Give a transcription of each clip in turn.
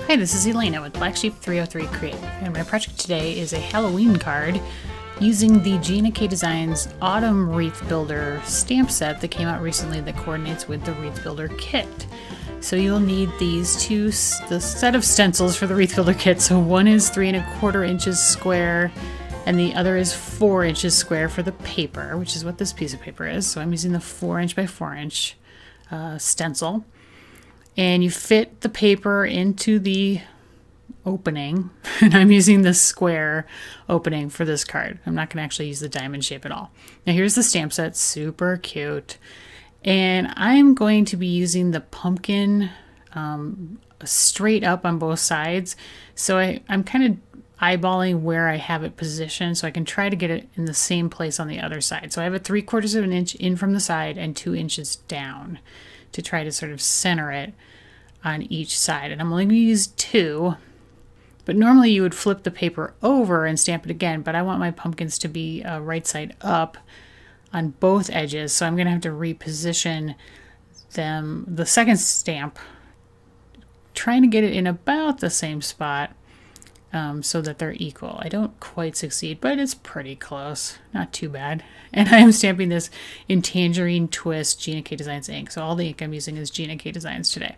Hi, this is Elena with Black Sheep 303 Create, and my project today is a Halloween card using the Gina K Designs Autumn Wreath Builder stamp set that came out recently that coordinates with the Wreath Builder kit. So you'll need the set of stencils for the Wreath Builder kit. So one is 3¼ inches square and the other is 4 inches square for the paper, which is what this piece of paper is. So I'm using the 4" by 4" stencil. And you fit the paper into the opening, and I'm using the square opening for this card. I'm not going to actually use the diamond shape at all. Now here's the stamp set, super cute. And I'm going to be using the pumpkin straight up on both sides. So I'm kind of eyeballing where I have it positioned so I can try to get it in the same place on the other side. So I have it 3/4 inch in from the side and 2 inches down to try to sort of center it on each side. And I'm only going to use 2, but normally you would flip the paper over and stamp it again, but I want my pumpkins to be right side up on both edges, so I'm going to have to reposition them, the second stamp, trying to get it in about the same spot so that they're equal. I don't quite succeed, but it's pretty close. Not too bad. And I am stamping this in Tangerine Twist Gina K Designs ink. So all the ink I'm using is Gina K Designs today.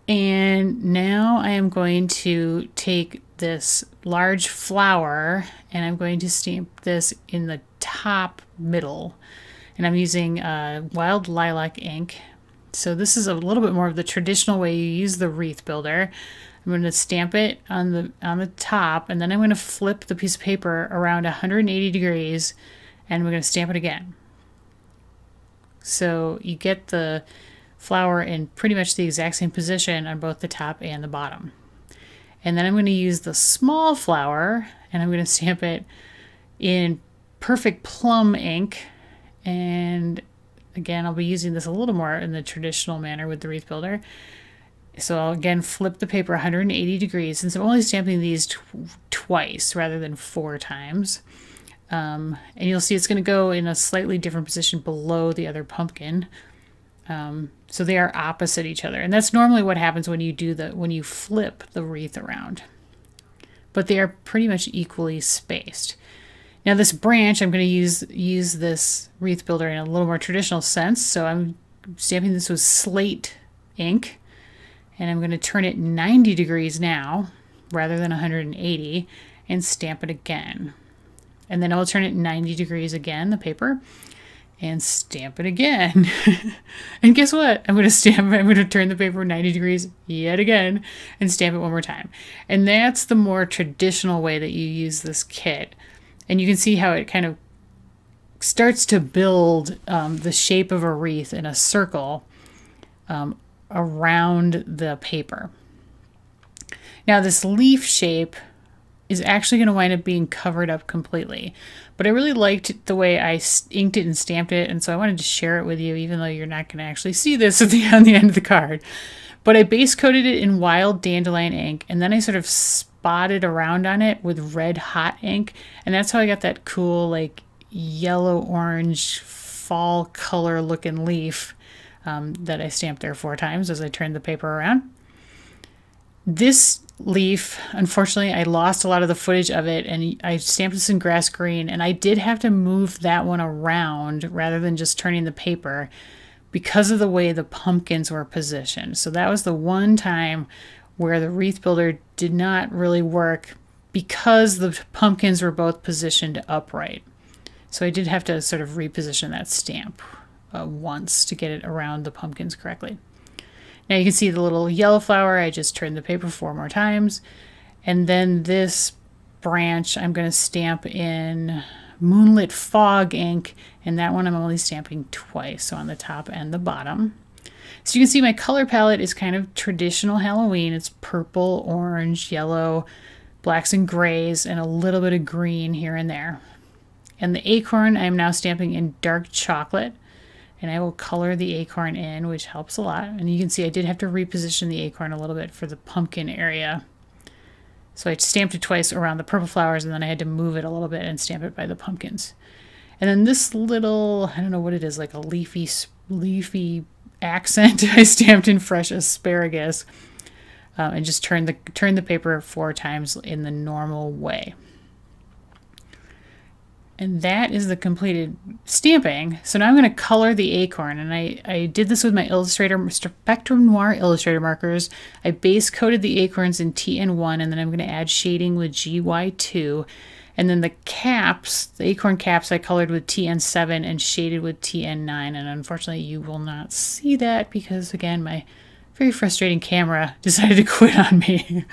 And now I am going to take this large flower and I'm going to stamp this in the top middle. And I'm using Wild Lilac ink. So this is a little bit more of the traditional way you use the Wreath Builder. I'm going to stamp it on the top, and then I'm going to flip the piece of paper around 180 degrees, and we're going to stamp it again. So you get the flower in pretty much the exact same position on both the top and the bottom. And then I'm going to use the small flower, and I'm going to stamp it in Perfect Plum ink. And again, I'll be using this a little more in the traditional manner with the Wreath Builder. So I'll again flip the paper 180 degrees since I'm only stamping these twice rather than 4 times. And you'll see it's going to go in a slightly different position below the other pumpkin. So they are opposite each other. And that's normally what happens when you flip the wreath around. But they are pretty much equally spaced. Now this branch, I'm going to use this Wreath Builder in a little more traditional sense. So I'm stamping this with slate ink. And I'm going to turn it 90 degrees now, rather than 180, and stamp it again. And then I'll turn it 90 degrees again, the paper, and stamp it again. And guess what? I'm going to turn the paper 90 degrees yet again, and stamp it one more time. And that's the more traditional way that you use this kit. And you can see how it kind of starts to build the shape of a wreath in a circle around the paper. Now this leaf shape is actually going to wind up being covered up completely, but I really liked the way I inked it and stamped it, and so I wanted to share it with you, even though you're not going to actually see this on the end of the card. But I base coated it in Wild Dandelion ink, and then I sort of spotted around on it with red hot ink, and that's how I got that cool like yellow orange fall color looking leaf that I stamped there 4 times as I turned the paper around. This leaf, unfortunately, I lost a lot of the footage of it, and I stamped this in grass green, and I did have to move that one around rather than just turning the paper because of the way the pumpkins were positioned. So that was the one time where the Wreath Builder did not really work because the pumpkins were both positioned upright. So I did have to sort of reposition that stamp once to get it around the pumpkins correctly. Now you can see the little yellow flower. I just turned the paper 4 more times. And then this branch I'm going to stamp in Moonlit Fog ink, and that one I'm only stamping twice, so on the top and the bottom. So you can see my color palette is kind of traditional Halloween. It's purple, orange, yellow, blacks and grays, and a little bit of green here and there. And the acorn I'm now stamping in dark chocolate. And I will color the acorn in, which helps a lot. And you can see I did have to reposition the acorn a little bit for the pumpkin area. So I stamped it twice around the purple flowers, and then I had to move it a little bit and stamp it by the pumpkins. And then this little, I don't know what it is, like a leafy accent I stamped in fresh asparagus. and just turn the paper 4 times in the normal way. And that is the completed stamping. So now I'm going to color the acorn. And I did this with my Spectrum Noir Illustrator markers. I base coated the acorns in TN1, and then I'm going to add shading with GY2. And then the caps, the acorn caps, I colored with TN7 and shaded with TN9. And unfortunately, you will not see that because, again, my very frustrating camera decided to quit on me.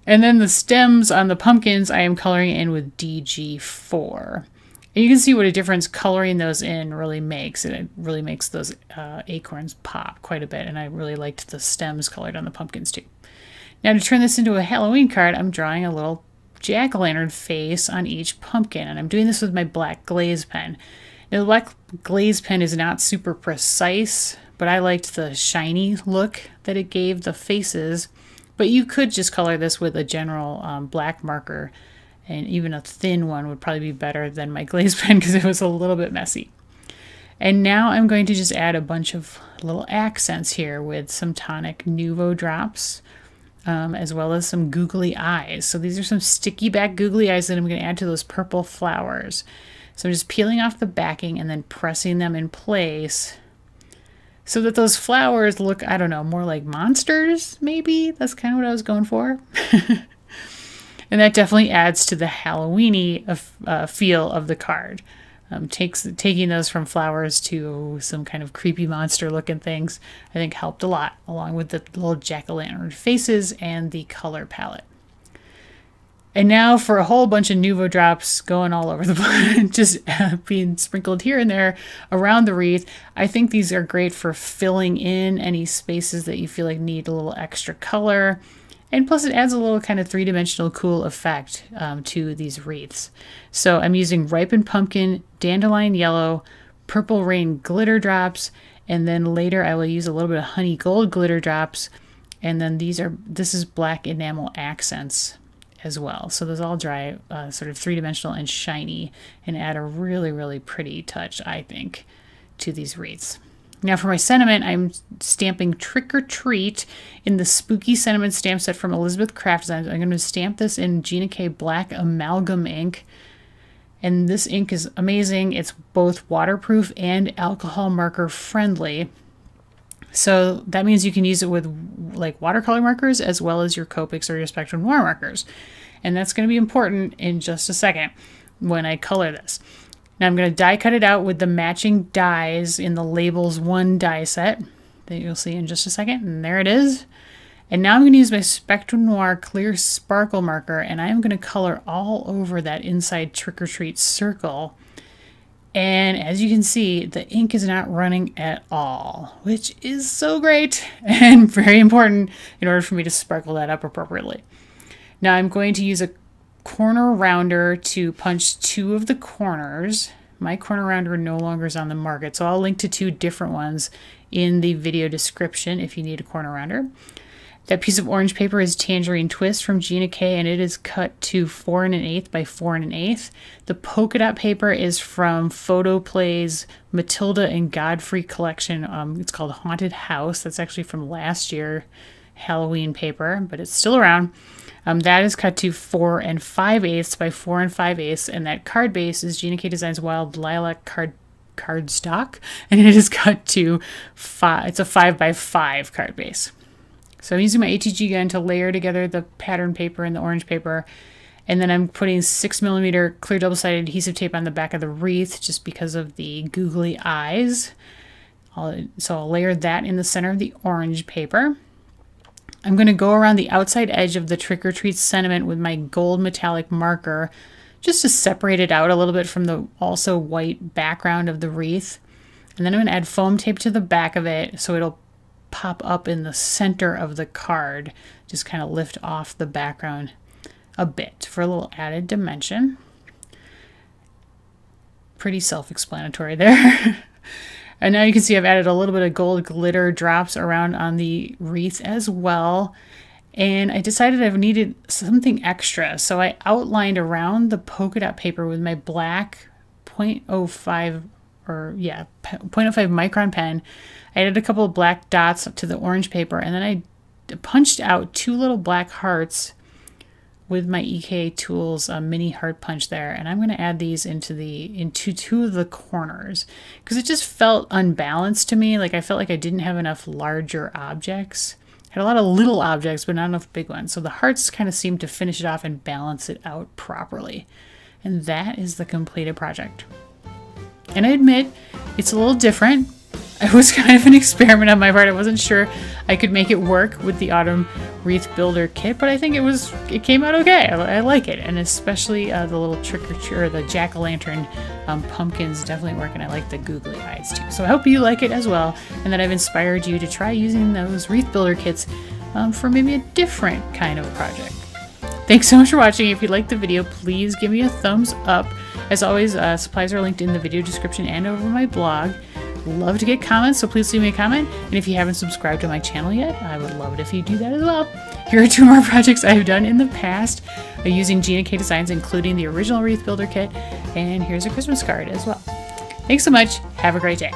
And then the stems on the pumpkins, I am coloring in with DG4. And you can see what a difference coloring those in really makes. It really makes those acorns pop quite a bit. And I really liked the stems colored on the pumpkins too. Now to turn this into a Halloween card, I'm drawing a little jack-o'-lantern face on each pumpkin. And I'm doing this with my black glaze pen. Now the black glaze pen is not super precise, but I liked the shiny look that it gave the faces. But you could just color this with a general black marker, and even a thin one would probably be better than my glaze pen because it was a little bit messy. And now I'm going to just add a bunch of little accents here with some tonic Nuvo drops, as well as some googly eyes. So these are some sticky back googly eyes that I'm going to add to those purple flowers. So I'm just peeling off the backing and then pressing them in place, so that those flowers look, I don't know, more like monsters, maybe? That's kind of what I was going for. And that definitely adds to the Halloween-y feel of the card. Taking those from flowers to some kind of creepy monster-looking things, I think helped a lot, along with the little jack-o'-lantern faces and the color palette. And now for a whole bunch of Nuvo drops going all over the place, just being sprinkled here and there around the wreath. I think these are great for filling in any spaces that you feel like need a little extra color. And plus it adds a little kind of three-dimensional cool effect to these wreaths. So I'm using ripened pumpkin, dandelion yellow, purple rain glitter drops, and then later I will use a little bit of honey gold glitter drops. And then this is black enamel accents as well. So those all dry sort of three-dimensional and shiny and add a really, really pretty touch, I think, to these wreaths. Now for my sentiment, I'm stamping Trick or Treat in the Spooky Sentiment stamp set from Elizabeth Craft Designs. I'm going to stamp this in Gina K Black Amalgam ink. And this ink is amazing. It's both waterproof and alcohol marker friendly. So that means you can use it with like watercolor markers as well as your Copics or your Spectrum Noir markers. And that's going to be important in just a second when I color this. Now I'm going to die cut it out with the matching dies in the Labels 1 die set that you'll see in just a second. And there it is. And now I'm going to use my Spectrum Noir clear sparkle marker, and I am going to color all over that inside Trick or Treat circle. And as you can see, the ink is not running at all, which is so great and very important in order for me to sparkle that up appropriately. Now I'm going to use a corner rounder to punch 2 of the corners. My corner rounder no longer is on the market, so I'll link to 2 different ones in the video description if you need a corner rounder. That piece of orange paper is Tangerine Twist from Gina K, and it is cut to 4 1/8 by 4 1/8. The polka dot paper is from Photo Play's Matilda and Godfrey collection. It's called Haunted House. That's actually from last year Halloween paper, but it's still around. That is cut to 4 5/8 by 4 5/8, and that card base is Gina K Designs Wild Lilac cardstock, and it is cut to 5. It's a 5 by 5 card base. So I'm using my ATG gun to layer together the pattern paper and the orange paper. And then I'm putting 6mm clear double-sided adhesive tape on the back of the wreath just because of the googly eyes. So I'll layer that in the center of the orange paper. I'm going to go around the outside edge of the Trick or Treat sentiment with my gold metallic marker just to separate it out a little bit from the also white background of the wreath. And then I'm going to add foam tape to the back of it so it'll pop up in the center of the card, just kind of lift off the background a bit for a little added dimension. Pretty self-explanatory there. And now you can see I've added a little bit of gold glitter drops around on the wreath as well. And I decided I needed something extra, so I outlined around the polka dot paper with my black 0.05 micron pen. I added a couple of black dots to the orange paper, and then I punched out 2 little black hearts with my EK Tools mini heart punch there, and I'm going to add these into 2 of the corners because it just felt unbalanced to me. Like I felt like I didn't have enough larger objects. I had a lot of little objects, but not enough big ones. So the hearts kind of seemed to finish it off and balance it out properly. And that is the completed project. And I admit, it's a little different. It was kind of an experiment on my part. I wasn't sure I could make it work with the Autumn Wreath Builder kit, but I think it came out okay. I like it, and especially the little trick-or-treat, the jack-o'-lantern pumpkins definitely work, and I like the googly eyes too. So I hope you like it as well, and that I've inspired you to try using those Wreath Builder kits for maybe a different kind of a project. Thanks so much for watching. If you liked the video, please give me a thumbs up. As always, supplies are linked in the video description and over my blog. Love to get comments, so please leave me a comment. And if you haven't subscribed to my channel yet, I would love it if you do that as well. Here are 2 more projects I've done in the past using Gina K Designs, including the original Wreath Builder kit. And here's a Christmas card as well. Thanks so much. Have a great day.